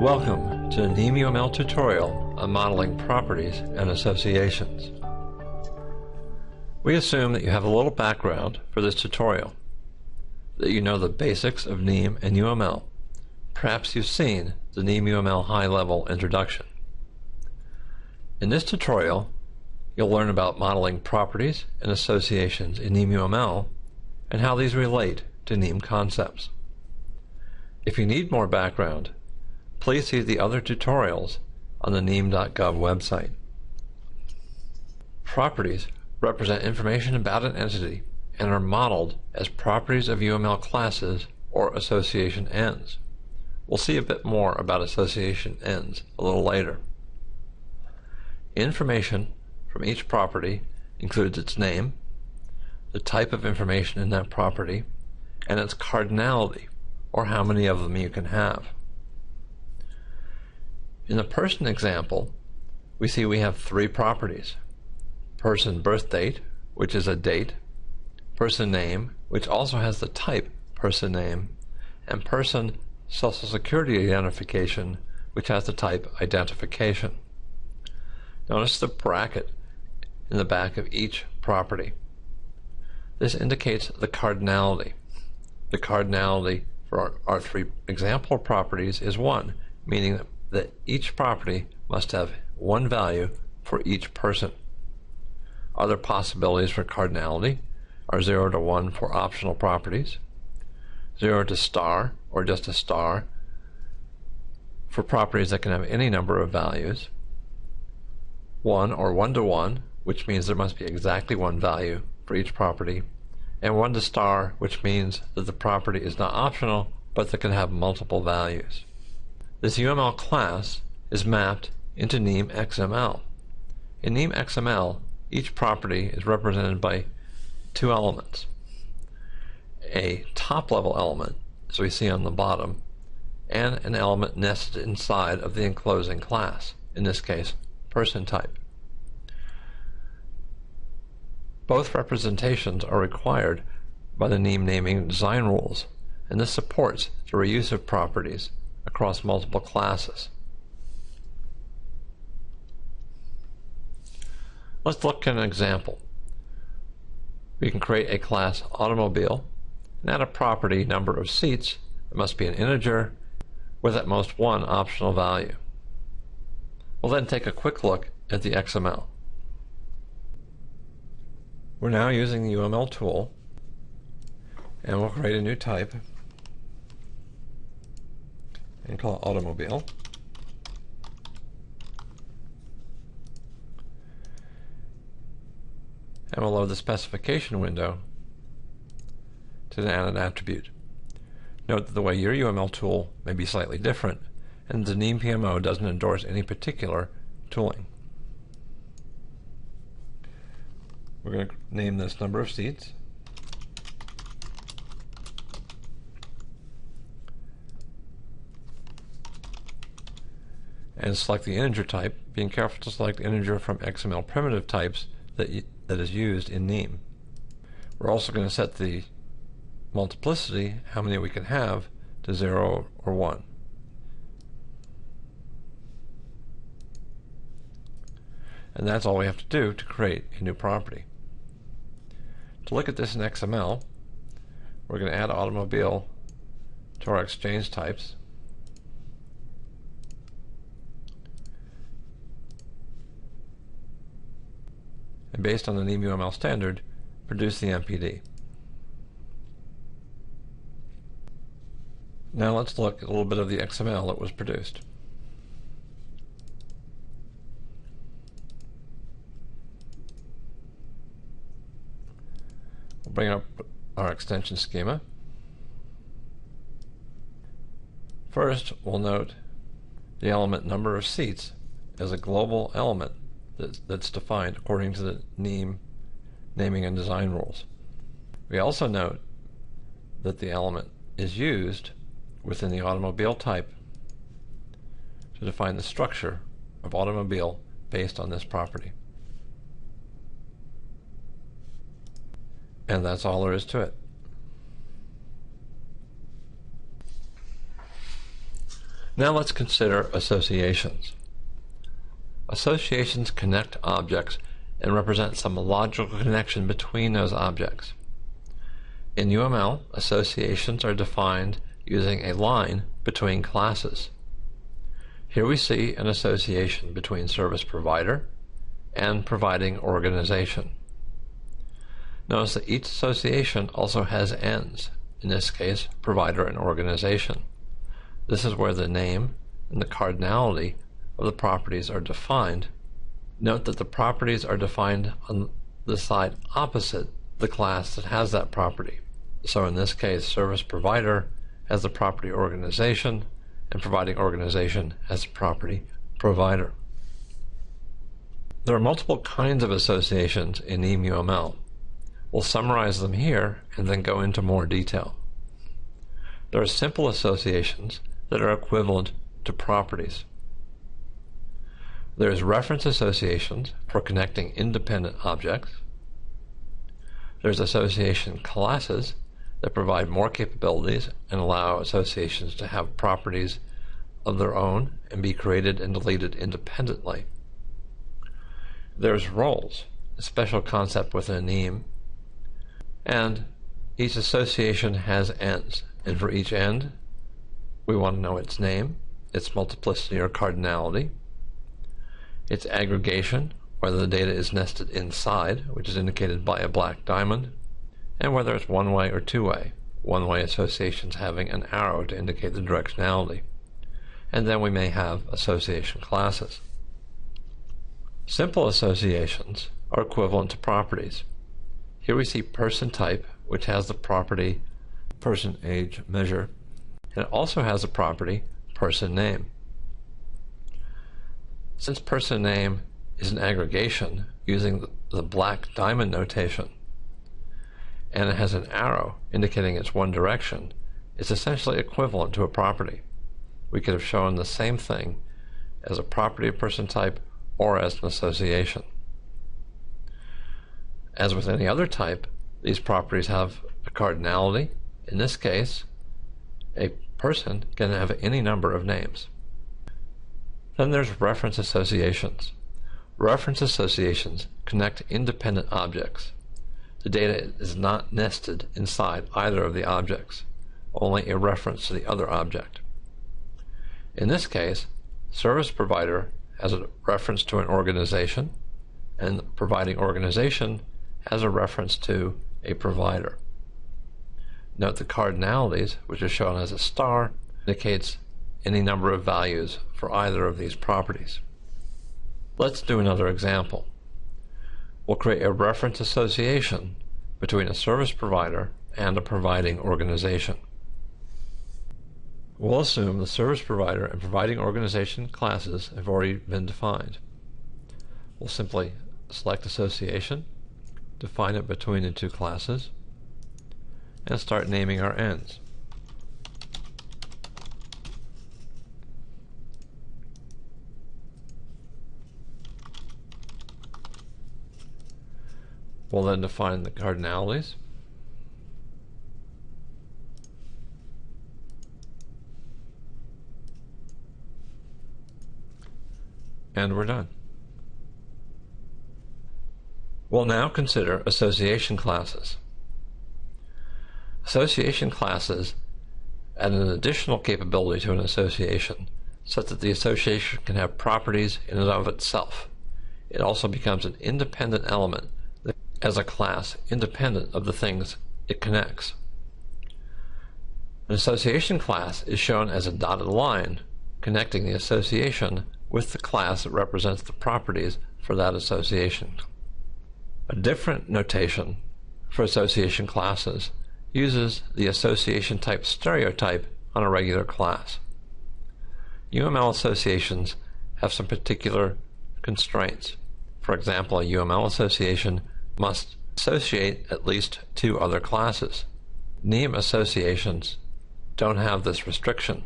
Welcome to the NIEM-UML tutorial on modeling properties and associations. We assume that you have a little background for this tutorial, that you know the basics of NIEM and UML. Perhaps you've seen the NIEM-UML high-level introduction. In this tutorial, you'll learn about modeling properties and associations in NIEM-UML and how these relate to NIEM concepts. If you need more background, please see the other tutorials on the NIEM.gov website. Properties represent information about an entity and are modeled as properties of UML classes or association ends. We'll see a bit more about association ends a little later. Information from each property includes its name, the type of information in that property, and its cardinality, or how many of them you can have. In the person example, we see we have three properties: person birth date, which is a date; person name, which also has the type person name; and person social security identification, which has the type identification. Notice the bracket in the back of each property. This indicates the cardinality. The cardinality for our three example properties is 1, meaning that each property must have one value for each person. Other possibilities for cardinality are 0 to 1 for optional properties, 0 to star or just a star for properties that can have any number of values, 1 or 1 to 1, which means there must be exactly one value for each property, and 1 to star, which means that the property is not optional but that can have multiple values. This UML class is mapped into NIEM-XML. In NIEM-XML, each property is represented by two elements: a top-level element, as we see on the bottom, and an element nested inside of the enclosing class, in this case, person type. Both representations are required by the NIEM naming and design rules, and this supports the reuse of properties across multiple classes. Let's look at an example. We can create a class automobile and add a property number of seats that must be an integer with at most one optional value. We'll then take a quick look at the XML. We're now using the UML tool, and we'll create a new type and call it automobile. And we'll load the specification window to add an attribute. Note that the way your UML tool may be slightly different, and the NIEM PMO doesn't endorse any particular tooling. We're going to name this number of seats. And select the integer type, being careful to select integer from XML primitive types that is used in NIEM. We're also going to set the multiplicity, how many we can have, to 0 or 1. And that's all we have to do to create a new property. To look at this in XML, we're going to add automobile to our exchange types. And based on the NIEM-UML standard, produce the MPD. Now let's look at a little bit of the XML that was produced. We'll bring up our extension schema. First, we'll note the element number of seats as a global element that's defined according to the NIEM naming and design rules. We also note that the element is used within the automobile type to define the structure of automobile based on this property. And that's all there is to it. Now let's consider associations. Associations connect objects and represent some logical connection between those objects. In UML, associations are defined using a line between classes. Here we see an association between service provider and providing organization. Notice that each association also has ends, in this case, provider and organization. This is where the name and the cardinality of the properties are defined. Note that the properties are defined on the side opposite the class that has that property. So in this case, service provider has the property organization, and providing organization has the property provider. There are multiple kinds of associations in NIEM-UML. We'll summarize them here and then go into more detail. There are simple associations that are equivalent to properties. There's reference associations for connecting independent objects. There's association classes that provide more capabilities and allow associations to have properties of their own and be created and deleted independently. There's roles, a special concept within NIEM, and each association has ends, and for each end we want to know its name, its multiplicity or cardinality, its aggregation, whether the data is nested inside, which is indicated by a black diamond, and whether it's one-way or two-way, one-way associations having an arrow to indicate the directionality. And then we may have association classes. Simple associations are equivalent to properties. Here we see person type, which has the property person age measure, and it also has a property person name. Since person name is an aggregation using the black diamond notation, and it has an arrow indicating it's one direction, it's essentially equivalent to a property. We could have shown the same thing as a property of person type or as an association. As with any other type, these properties have a cardinality. In this case, a person can have any number of names. Then there's reference associations. Reference associations connect independent objects. The data is not nested inside either of the objects, only a reference to the other object. In this case, service provider has a reference to an organization, and providing organization has a reference to a provider. Note the cardinalities, which are shown as a star, indicates any number of values for either of these properties. Let's do another example. We'll create a reference association between a service provider and a providing organization. We'll assume the service provider and providing organization classes have already been defined. We'll simply select association, define it between the two classes, and start naming our ends. We'll then define the cardinalities. And we're done. We'll now consider association classes. Association classes add an additional capability to an association such that the association can have properties in and of itself. It also becomes an independent element as a class, independent of the things it connects. An association class is shown as a dotted line connecting the association with the class that represents the properties for that association. A different notation for association classes uses the association type stereotype on a regular class. UML associations have some particular constraints. For example, a UML association must associate at least two other classes. NIEM associations don't have this restriction.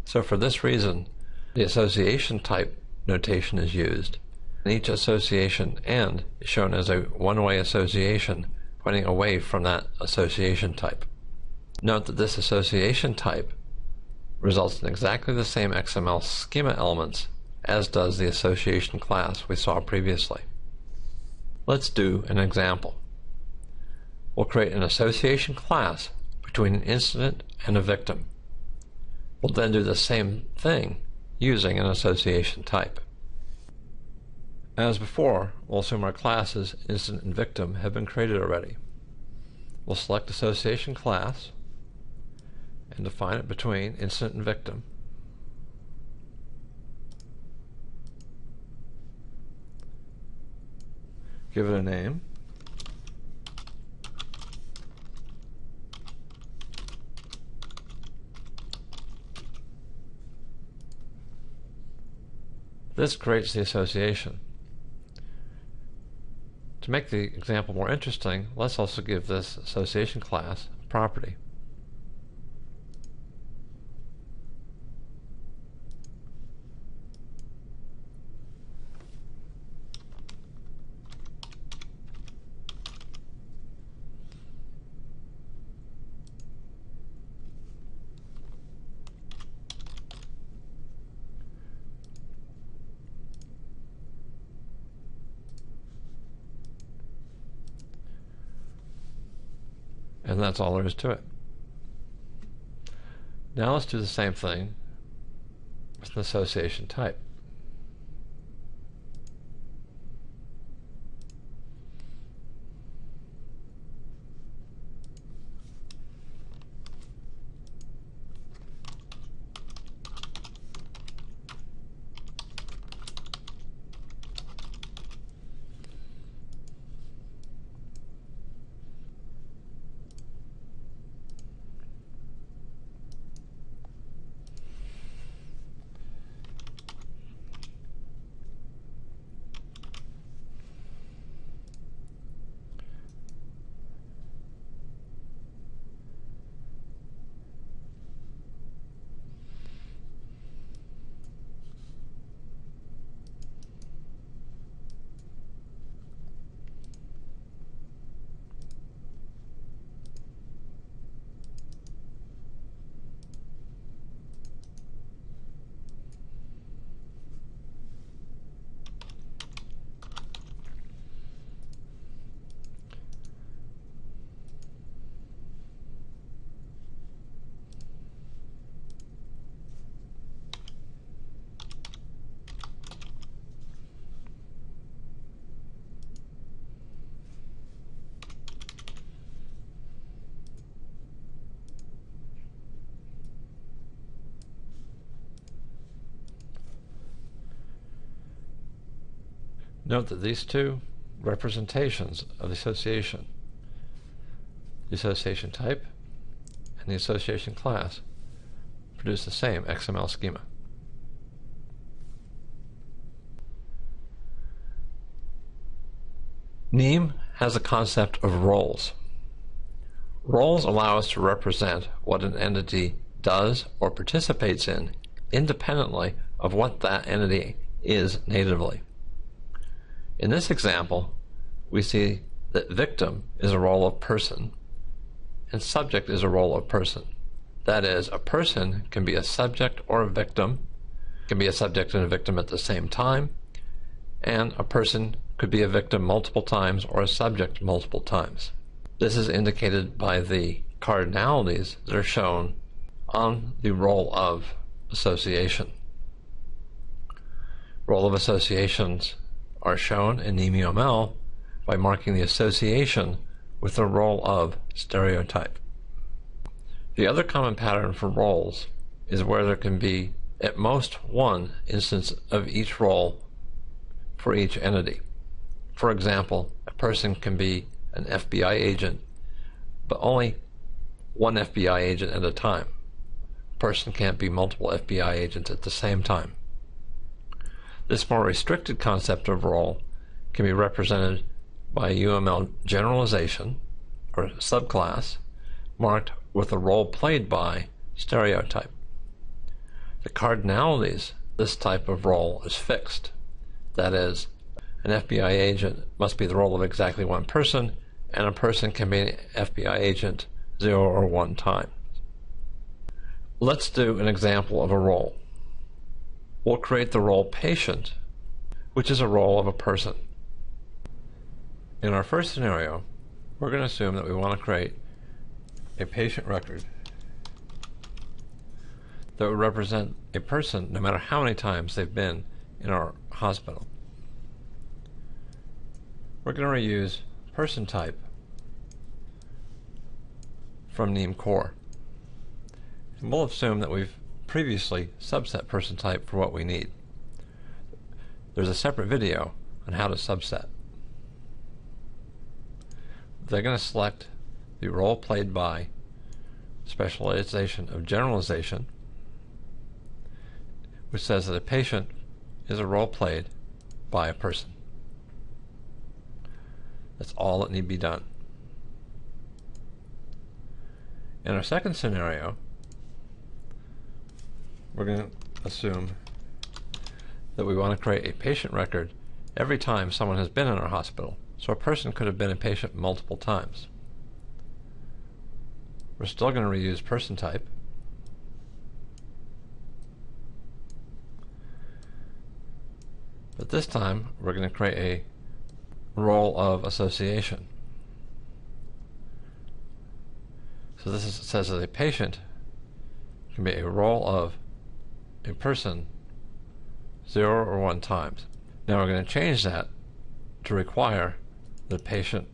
So for this reason, the association type notation is used, and each association end is shown as a one-way association pointing away from that association type. Note that this association type results in exactly the same XML schema elements as does the association class we saw previously. Let's do an example. We'll create an association class between an incident and a victim. We'll then do the same thing using an association type. As before, we'll assume our classes incident and victim have been created already. We'll select association class and define it between incident and victim. Give it a name. This creates the association. To make the example more interesting, let's also give this association class a property. And that's all there is to it. Now let's do the same thing with an association type. Note that these two representations of the association type and the association class, produce the same XML schema. NIEM has a concept of roles. Roles allow us to represent what an entity does or participates in independently of what that entity is natively. In this example, we see that victim is a role of person and subject is a role of person. That is, a person can be a subject or a victim, can be a subject and a victim at the same time, and a person could be a victim multiple times or a subject multiple times. This is indicated by the cardinalities that are shown on the role of association. Role of associations are shown in NIEM-UML by marking the association with the role of stereotype. The other common pattern for roles is where there can be at most one instance of each role for each entity. For example, a person can be an FBI agent, but only one FBI agent at a time. A person can't be multiple FBI agents at the same time. This more restricted concept of role can be represented by a UML generalization or subclass marked with a role played by stereotype. The cardinalities of this type of role is fixed. That is, an FBI agent must be the role of exactly one person, and a person can be an FBI agent 0 or 1 times. Let's do an example of a role. We'll create the role patient, which is a role of a person. In our first scenario, we're going to assume that we want to create a patient record that would represent a person no matter how many times they've been in our hospital. We're going to reuse person type from NIEM core. And we'll assume that we've previously subset person type for what we need. There's a separate video on how to subset. They're going to select the role played by specialization of generalization, which says that a patient is a role played by a person. That's all that need to be done. In our second scenario, we're going to assume that we want to create a patient record every time someone has been in our hospital. So a person could have been a patient multiple times. We're still going to reuse person type. But this time we're going to create a role of association. So this says that a patient can be a role of a person 0 or 1 times. Now we're going to change that to require the patient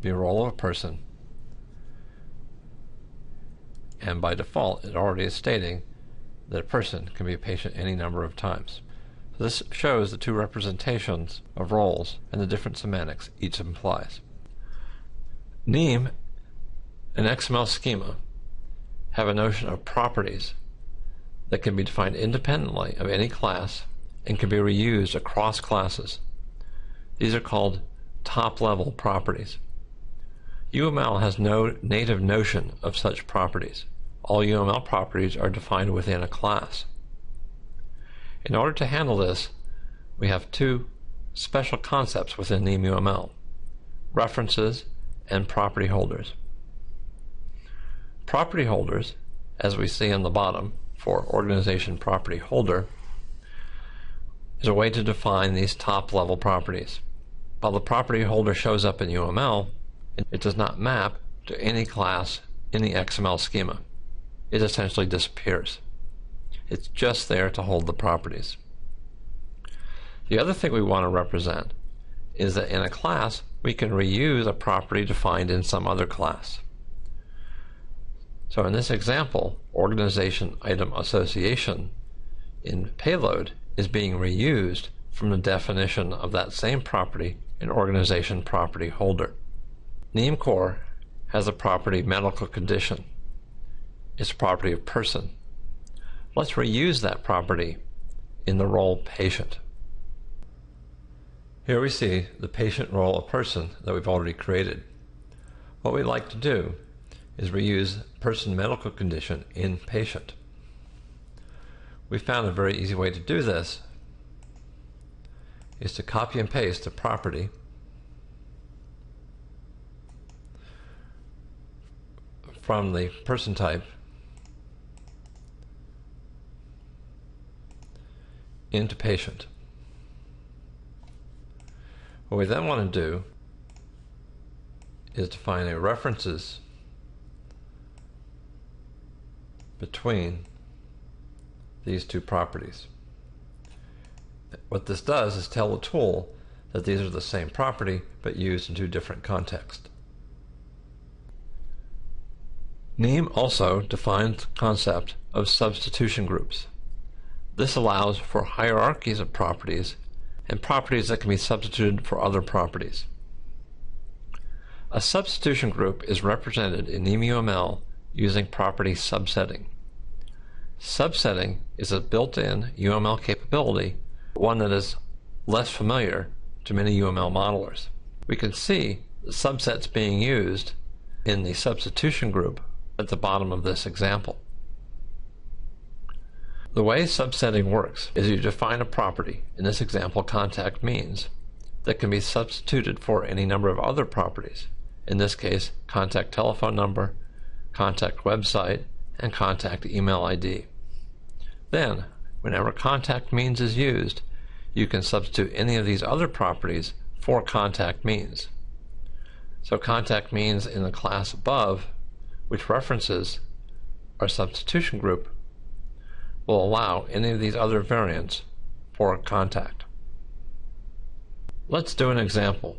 be a role of a person, and by default it already is stating that a person can be a patient any number of times. So this shows the two representations of roles and the different semantics each implies. NIEM and XML schema have a notion of properties that can be defined independently of any class and can be reused across classes. These are called top-level properties. UML has no native notion of such properties. All UML properties are defined within a class. In order to handle this, we have two special concepts within NIEM-UML: references and property holders. Property holders, as we see on the bottom for organization property holder, is a way to define these top-level properties. While the property holder shows up in UML, it does not map to any class in the XML schema. It essentially disappears. It's just there to hold the properties. The other thing we want to represent is that in a class we can reuse a property defined in some other class. So in this example, organization item association in payload is being reused from the definition of that same property in organization property holder. NIEM core has a property medical condition. It's a property of person. Let's reuse that property in the role patient. Here we see the patient role of person that we've already created. What we'd like to do is reuse person medical condition in patient. We found a very easy way to do this is to copy and paste a property from the person type into patient. What we then want to do is define a references between these two properties. What this does is tell the tool that these are the same property but used in two different contexts. NIEM also defines the concept of substitution groups. This allows for hierarchies of properties and properties that can be substituted for other properties. A substitution group is represented in NIEM-UML using property subsetting. Subsetting is a built-in UML capability, one that is less familiar to many UML modelers. We can see the subsets being used in the substitution group at the bottom of this example. The way subsetting works is you define a property, in this example contact means, that can be substituted for any number of other properties, in this case contact telephone number, contact website, and contact email ID. Then, whenever contact means is used, you can substitute any of these other properties for contact means. So contact means in the class above, which references our substitution group, will allow any of these other variants for contact. Let's do an example.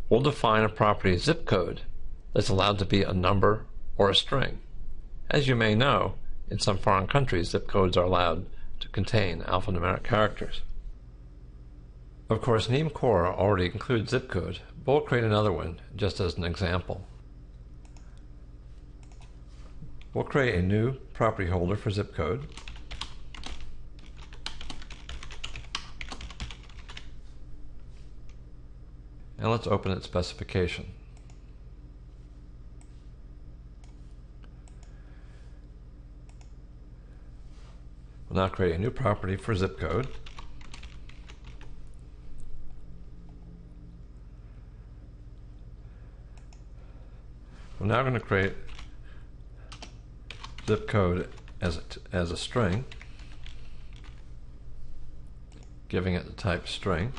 We'll define a property zip code that's allowed to be a number or a string. As you may know, in some foreign countries, zip codes are allowed to contain alphanumeric characters. Of course, NIEM Core already includes zip code, but we'll create another one just as an example. We'll create a new property holder for zip code. And let's open its specification. We'll now create a new property for zip code. We're now going to create zip code as a string, giving it the type string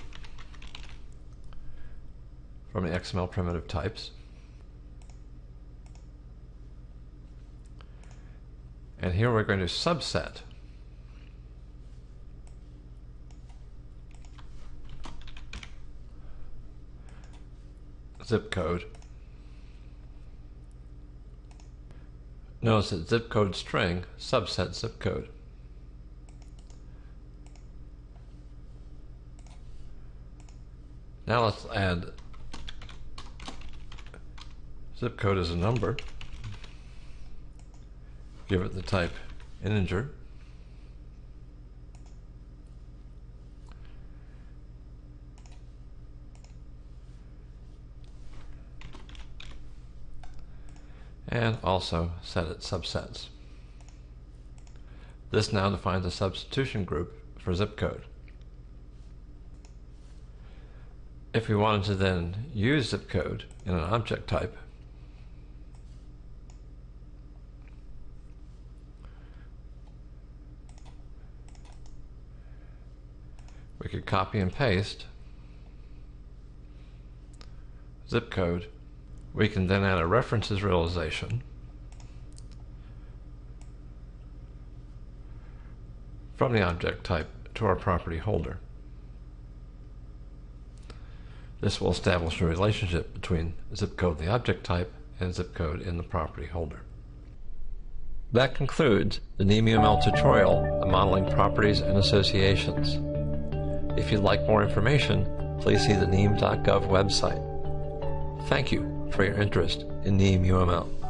from the XML primitive types. And here we're going to subset zip code. Notice that zip code string subset zip code. Now let's add zip code as a number. Give it the type integer. And also set its subsets. This now defines a substitution group for zip code. If we wanted to then use zip code in an object type, we could copy and paste zip code. We can then add a references realization from the object type to our property holder. This will establish a relationship between zip code in the object type and zip code in the property holder. That concludes the NIEM-UML tutorial on modeling properties and associations. If you'd like more information, please see the NIEM.gov website. Thank you for your interest in NIEM-UML.